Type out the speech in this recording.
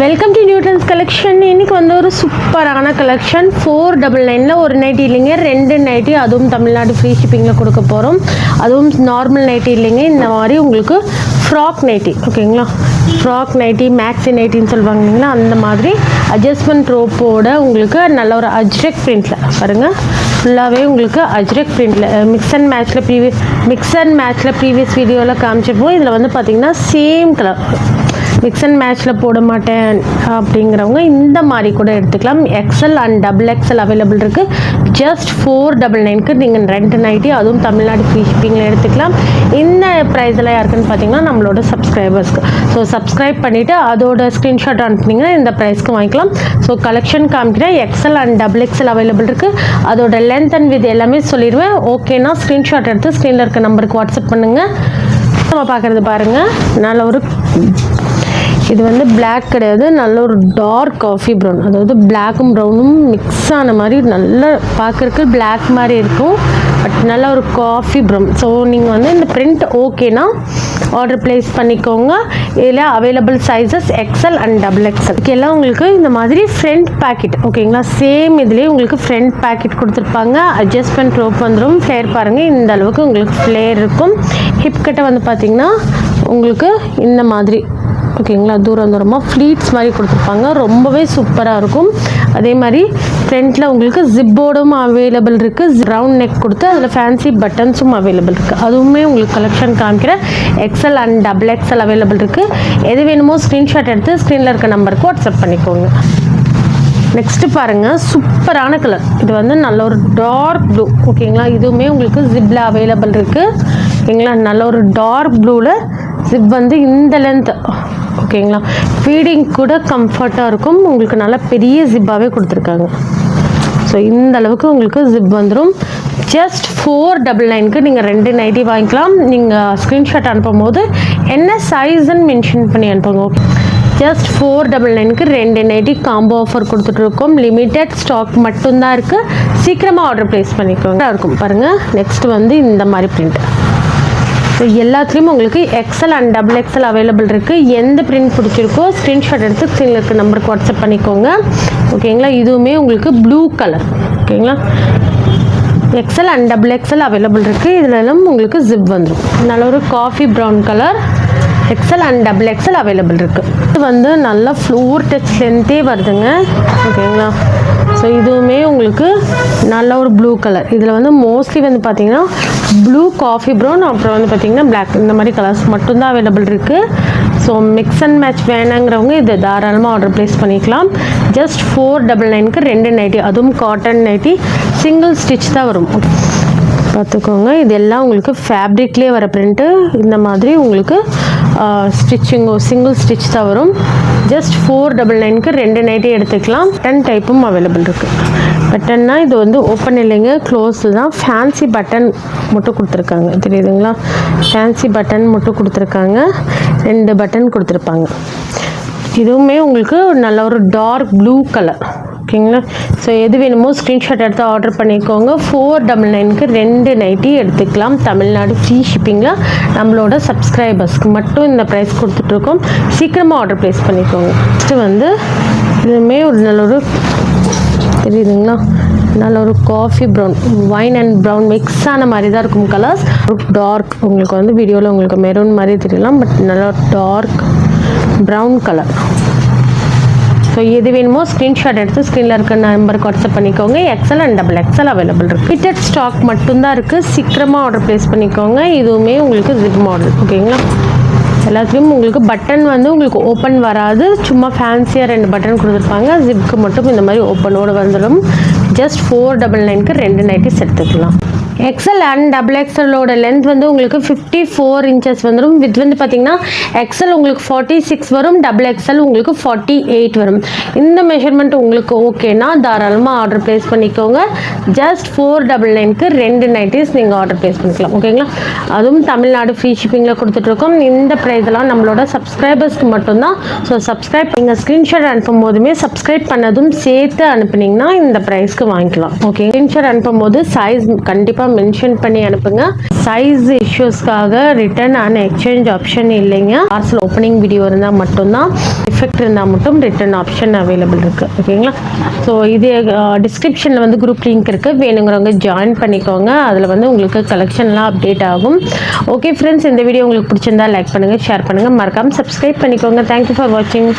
Welcome to Newton's collection. இன்றைக்கி வந்து ஒரு சூப்பரான கலெக்ஷன் 499 ஒரு நைட்டி இல்லைங்க, 2 நைட்டி, அதுவும் தமிழ்நாடு ஃப்ரீ ஷிப்பிங்கில் கொடுக்க போகிறோம். அதுவும் நார்மல் நைட்டி இல்லைங்க, இந்த மாதிரி உங்களுக்கு ஃப்ராக் நைட்டி, ஓகேங்களா? ஃப்ராக் நைட்டி, மேக்ஸி நைட்டின்னு சொல்லுவாங்க இல்லைங்களா, அந்த மாதிரி அட்ஜஸ்ட்மெண்ட் ரோப்போட உங்களுக்கு நல்ல ஒரு அஜ்ரக் பிரிண்டில் பாருங்கள். ஃபுல்லாகவே உங்களுக்கு அஜ்ரக் பிரிண்டில் மிக்ஸ் அண்ட் மேட்ச்சில் ப்ரீவியஸ் வீடியோவில் காமிச்சிருப்போம். இதில் வந்து பார்த்திங்கன்னா சேம் கலர், மிக்ஸ் அண்ட் மேட்ச்சில் போட மாட்டேன் அப்படிங்கிறவங்க இந்த மாதிரி கூட எடுத்துக்கலாம். XL and double XL available இருக்குது. ஜஸ்ட் 499க்கு நீங்கள் 2 நைட்டி, அதுவும் தமிழ்நாடு ஃப்ரீ ஷிப்பிங்கில் எடுத்துக்கலாம். இந்த ப்ரைஸில் யாருக்குன்னு பார்த்தீங்கன்னா நம்மளோட சப்ஸ்கிரைபர்ஸ்க்கு. ஸோ சப்ஸ்கிரைப் பண்ணிவிட்டு அதோட ஸ்க்ரீன்ஷாட் அனுப்புனீங்கன்னா இந்த ப்ரைஸ்க்கு வாங்கிக்கலாம். ஸோ கலெக்ஷன் காமிக்கிறேன். XL and double XL available இருக்குது. அதோட லென்த் அண்ட் வித் எல்லாமே சொல்லிடுவேன். ஓகேனா ஸ்க்ரீன்ஷாட் எடுத்து ஸ்க்ரீனில் இருக்க நம்பருக்கு வாட்ஸ்அப் பண்ணுங்கள். நம்ம பார்க்குறது பாருங்கள், நல்ல ஒரு, இது வந்து பிளாக் கிடையாது, நல்ல ஒரு டார்க் காஃபி ப்ரௌன், அதாவது பிளாக்கும் ப்ரௌனும் மிக்ஸ் ஆன மாதிரி நல்ல பார்க்குறதுக்கு பிளாக் மாதிரி இருக்கும், பட் நல்ல ஒரு காஃபி ப்ரௌன். ஸோ நீங்கள் வந்து இந்த பிரிண்ட் ஓகேனா ஆர்டர் ப்ளேஸ் பண்ணிக்கோங்க. இதில் available sizes XL and double XL. எல்லாம் உங்களுக்கு இந்த மாதிரி ஃப்ரண்ட் பேக்கெட், ஓகேங்களா? சேம் இதுலேயே உங்களுக்கு ஃப்ரண்ட் பேக்கெட் கொடுத்துருப்பாங்க. அட்ஜஸ்ட்மெண்ட் ரோப் வந்துடும். ஃப்ளேர் பாருங்கள், இந்த அளவுக்கு உங்களுக்கு ஃப்ளேர் இருக்கும். ஹிப் கிட்ட வந்து பார்த்திங்கன்னா உங்களுக்கு இந்த மாதிரி, ஓகேங்களா, தூரமாக ஃப்ளீட்ஸ் மாதிரி கொடுத்துருப்பாங்க. ரொம்பவே சூப்பராக இருக்கும். அதே மாதிரி ஃப்ரண்ட்டில் உங்களுக்கு ஜிப்போடும் அவைலபிள் இருக்குது. ரவுண்ட் நெக் கொடுத்து அதில் ஃபேன்சி பட்டன்ஸும் அவைலபிள் இருக்குது. அதுவுமே உங்களுக்கு கலெக்ஷன் காமிக்கிற XL and double XL available இருக்குது. எது வேணுமோ ஸ்க்ரீன்ஷாட் எடுத்து ஸ்க்ரீனில் இருக்க நம்பருக்கு வாட்ஸ்அப் பண்ணிக்கோங்க. நெக்ஸ்ட்டு பாருங்கள், சூப்பரான கலர். இது வந்து நல்ல ஒரு டார்க் ப்ளூ, ஓகேங்களா? இதுவுமே உங்களுக்கு ஜிப்பில் அவைலபிள் இருக்குது, ஓகேங்களா? நல்ல ஒரு டார்க் ப்ளூவில் ஜிப் வந்து இந்த லென்த், ஓகேங்களா? ஃபீடிங் கூட கம்ஃபர்ட்டாக இருக்கும். உங்களுக்கு நல்லா பெரிய ஜிப்பாகவே கொடுத்துருக்காங்க. ஸோ இந்த அளவுக்கு உங்களுக்கு ஜிப் வந்துடும். ஜஸ்ட் 499க்கு நீங்கள் 2 நைட்டி வாங்கிக்கலாம். நீங்கள் ஸ்க்ரீன்ஷாட் அனுப்பும் போது என்ன சைஸ்ன்னு மென்ஷன் பண்ணி அனுப்புங்க. ஜஸ்ட் 499க்கு 2 நைட்டி காம்போ ஆஃபர் கொடுத்துட்ருக்கோம். லிமிட்டட் ஸ்டாக் மட்டும்தான் இருக்குது. சீக்கிரமாக ஆர்டர் ப்ளேஸ் பண்ணிக்கோங்க. இருக்கும் பாருங்கள். நெக்ஸ்ட் வந்து இந்த மாதிரி பிரிண்ட். ஸோ எல்லாத்துலேயும் உங்களுக்கு XL and double XL available இருக்குது. எந்த பிரிண்ட் பிடிச்சிருக்கோ ஸ்க்ரீன்ஷாட் எடுத்து ஸ்க்ரீனில் இருக்க நம்பருக்கு வாட்ஸ்அப் பண்ணிக்கோங்க, ஓகேங்களா? இதுவுமே உங்களுக்கு ப்ளூ கலர், ஓகேங்களா? XL and double XL available இருக்குது. இதிலெல்லாம் உங்களுக்கு ஜிப் வந்துடும். நல்ல ஒரு coffee brown colour. XL and double XL available இருக்குது. இது வந்து நல்லா ஃப்ளோர் டச் லென்த்தே வருதுங்க, ஓகேங்களா? ஸோ இதுவுமே உங்களுக்கு நல்ல ஒரு ப்ளூ கலர். இதில் வந்து மோஸ்ட்லி வந்து பார்த்திங்கன்னா ப்ளூ, காஃபி ப்ரௌன், அப்புறம் வந்து பார்த்திங்கன்னா பிளாக், இந்த மாதிரி கலர்ஸ் மட்டும்தான் அவைலபிள் இருக்குது. ஸோ மிக்ஸ் அண்ட் மேட்ச் வேணுங்கிறவங்க இதை தாராளமாக ஆர்டர் ப்ளேஸ் பண்ணிக்கலாம். ஜஸ்ட் 499க்கு 2 நைட்டி, அதுவும் காட்டன் நைட்டி, சிங்கிள் ஸ்டிச் தான் வரும். பார்த்துக்கோங்க. இதெல்லாம் உங்களுக்கு ஃபேப்ரிக்லேயே வர பிரிண்ட்டு. இந்த மாதிரி உங்களுக்கு ஸ்டிச்சிங்கோ சிங்கிள் ஸ்டிச் தான் வரும். ஜஸ்ட் 499க்கு 2 நைட்டி எடுத்துக்கலாம். பட்டன் டைப்பும் அவைலபிள் இருக்குது. பட்டன்னா இது வந்து ஓப்பன் இல்லைங்க, க்ளோஸ் தான். ஃபேன்சி பட்டன் மட்டும் கொடுத்துருக்காங்க, தெரியுதுங்களா? ஃபேன்சி பட்டன் மட்டும் கொடுத்துருக்காங்க. 2 பட்டன் கொடுத்துருப்பாங்க. இதுவுமே உங்களுக்கு நல்ல ஒரு டார்க் ப்ளூ கலர், ஓகேங்களா? ஸோ எது வேணுமோ ஸ்க்ரீன்ஷாட் எடுத்து ஆர்டர் பண்ணிக்கோங்க. 499க்கு 2 நைட்டி எடுத்துக்கலாம். தமிழ்நாடு ஃப்ரீ ஷிப்பிங்கில் நம்மளோட சப்ஸ்கிரைபர்ஸ்க்கு மட்டும் இந்த ப்ரைஸ் கொடுத்துட்ருக்கோம். சீக்கிரமாக ஆர்டர் ப்ளேஸ் பண்ணிக்கோங்க. நெக்ஸ்ட்டு வந்து இதுவுமே ஒரு நல்ல ஒரு, தெரியுதுங்களா, நல்ல ஒரு coffee brown, wine and brown mix ஆன மாதிரி தான் இருக்கும் கலர்ஸ். டார்க், உங்களுக்கு வந்து வீடியோவில் உங்களுக்கு மெரூன் மாதிரி தெரியலாம், பட் நல்ல டார்க் ப்ரௌன் கலர். ஸோ எது வேணுமோ ஸ்க்ரீன்ஷாட் எடுத்து ஸ்க்ரீனில் இருக்க நம்பருக்கு வாட்ஸ்அப் பண்ணிக்கோங்க. XL and double XL available இருக்குது. லிமிட்டட் ஸ்டாக் மட்டும்தான் இருக்குது. சீக்கிரமாக ஆர்டர் ப்ளேஸ் பண்ணிக்கோங்க. இதுவுமே உங்களுக்கு ஜிப் மாடல், ஓகேங்களா? எல்லாத்துலேயும் உங்களுக்கு பட்டன் வந்து உங்களுக்கு ஓப்பன் வராது, சும்மா ஃபேன்சியாக 2 பட்டன் கொடுத்துருப்பாங்க. ஜிப்க்கு மட்டும் இந்த மாதிரி ஓப்பனோடு வந்துடும். ஜஸ்ட் 499க்கு 2 நைட்டிஸ் எடுத்துக்கலாம். எக்ஸல் அண்ட் டபுள் எக்ஸலோட லென்த் வந்து உங்களுக்கு 54 இன்ச்சஸ் வந்துடும். வித் வந்து பார்த்திங்கன்னா எக்ஸல் உங்களுக்கு 46 வரும், டபுள் எக்ஸல் உங்களுக்கு 48 வரும். இந்த மெஷர்மெண்ட் உங்களுக்கு ஓகேனா தாராளமாக ஆர்டர் ப்ளேஸ் பண்ணிக்கோங்க. ஜஸ்ட் 499க்கு 2 நைட்டிஸ் நீங்கள் ஆர்டர் ப்ளேஸ் பண்ணிக்கலாம், ஓகேங்களா? அதுவும் தமிழ்நாடு ஃப்ரீ ஷிப்பிங்கில் கொடுத்துட்ருக்கோம். இந்த ப்ரைஸெல்லாம் நம்மளோட சப்ஸ்கிரைபர்ஸ்க்கு மட்டும்தான். ஸோ சப்ஸ்கிரைப் நீங்கள் ஸ்க்ரீன்ஷாட் அனுப்பும் போதுமே சப்ஸ்கிரைப் பண்ணதும் சேர்த்து அனுப்புனீங்கன்னா இந்த ப்ரைஸ்க்கு வாங்கிக்கலாம், ஓகே? ஸ்க்ரீன்ஷாட் அனுப்பும் போது சைஸ் கண்டிப்பாக மென்ஷன் பண்ணி அனுப்புங்க. சைஸ் இஷ்யூஸ்க்காக ரிட்டர்ன் அண்ட் எக்ஸ்சேஞ்ச் ஆப்ஷன் இல்லைங்க. பார்சல் ஓப்பனிங் வீடியோ இருந்தால் மட்டும்தான், டிஃபெக்ட் இருந்தால் மட்டும் ரிட்டர்ன் ஆப்ஷன் அவைலபிள் இருக்குது. ஓகேங்களா? ஸோ இது டிஸ்கிரிப்ஷனில் வந்து குரூப் லிங்க் இருக்குது, வேணுங்கிறவங்க ஜாயின் பண்ணிக்கோங்க. அதில் வந்து உங்களுக்கு கலெக்ஷன்லாம் அப்டேட் ஆகும். ஓகே ஃப்ரெண்ட்ஸ், இந்த வீடியோ உங்களுக்கு பிடிச்சிருந்தா லைக் பண்ணுங்கள், ஷேர் பண்ணுங்கள், மறக்காமல் சப்ஸ்கிரைப் பண்ணிக்கோங்க. தேங்க்யூ ஃபார் வாட்சிங்.